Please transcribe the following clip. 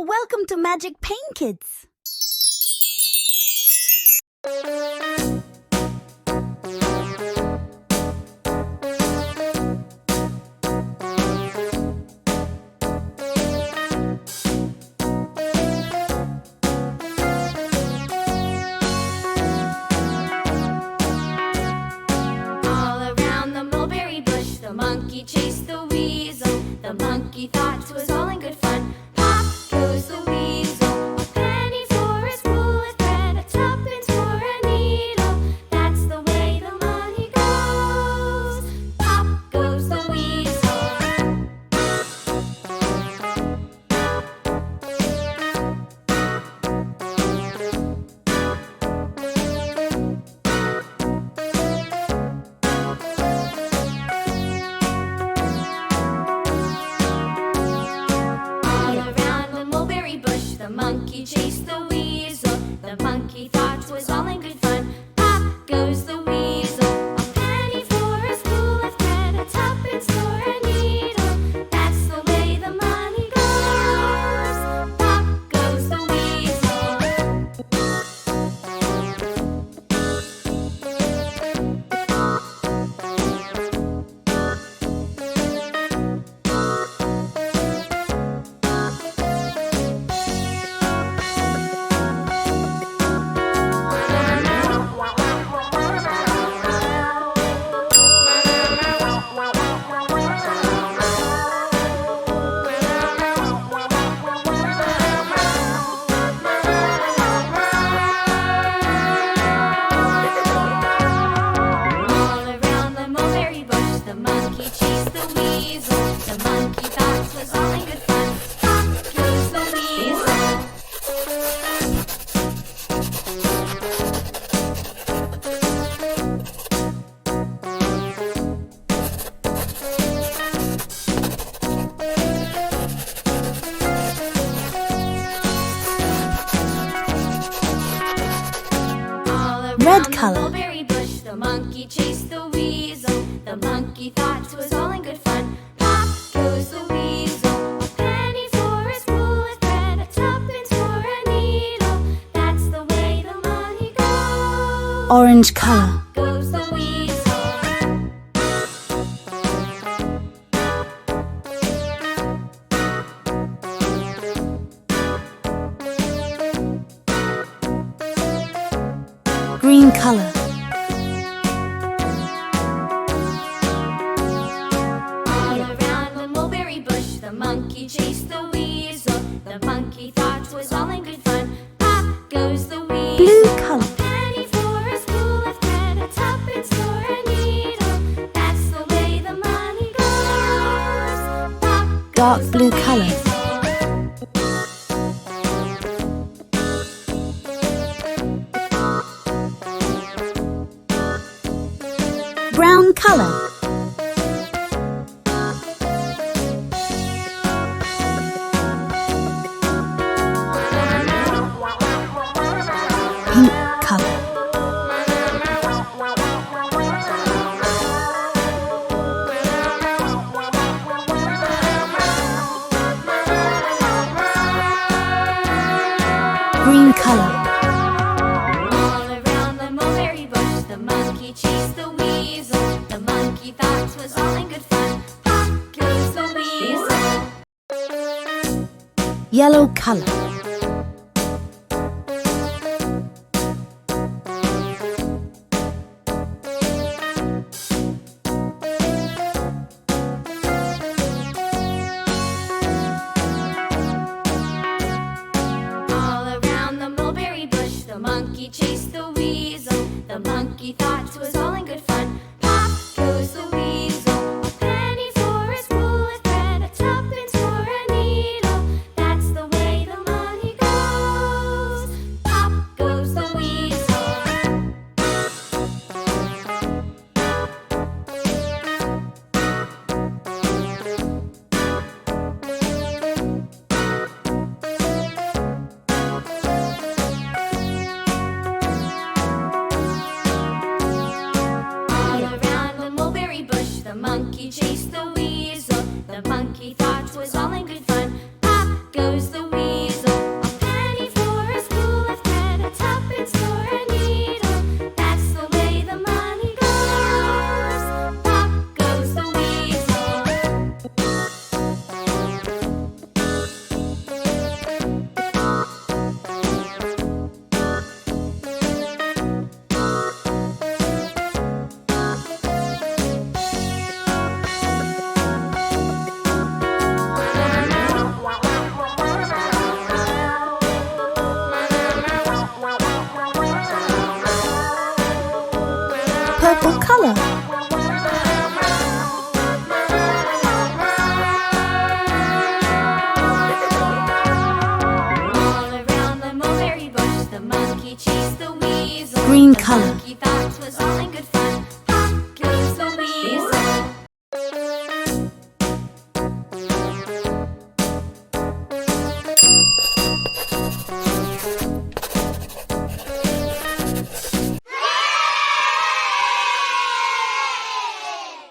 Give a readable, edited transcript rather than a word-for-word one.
welcome to Magic Pain Kids. All around the mulberry bush, the monkey chased the weasel. The monkey thought 'twas all in good fun. Pop goes the weasel, a penny for a spool of thread, a tuppence for a needle. That's the way the money goes. Pop goes the weasel. All around the mulberry bush, the monkey chased the weasel. The monkey thought 'twas all in good fun. Pop goes the weasel, a penny for a spool of thread, a tuppence for a needle. That's the way the money goes. Pop goes the weasel. All around the mulberry bush, the monkey chased the weasel. The monkey thought 'twas all in good fun. Pop goes the weasel. All around Red the color. mulberry bush, the monkey chased the weasel. The monkey thought 'twas all in good fun. Pop goes the weasel, a penny for a spool of thread, a tuppence for a needle. That's the way the money goes. Orange color. Goes the weasel. Green color. All around the mulberry bush, the monkey chased the weasel. The monkey thought 'twas all in good fun. Pop goes the weasel. Blue color. Penny for a spool of thread, a tuppence for a needle. That's the way the money goes. Pop Dark goes blue the color. weasel. Brown color. Pink color. Green color. All around the mulberry bush, the monkey chased the weasel. The monkey thought 'twas all in good fun. Pop goes the weasel. Yellow color. All around the mulberry bush, the monkey chased the weasel. The monkey thought 'twas all in good fun. Pop goes the weasel, a penny for a spool of thread, a tuppence for a needle. That's the way the money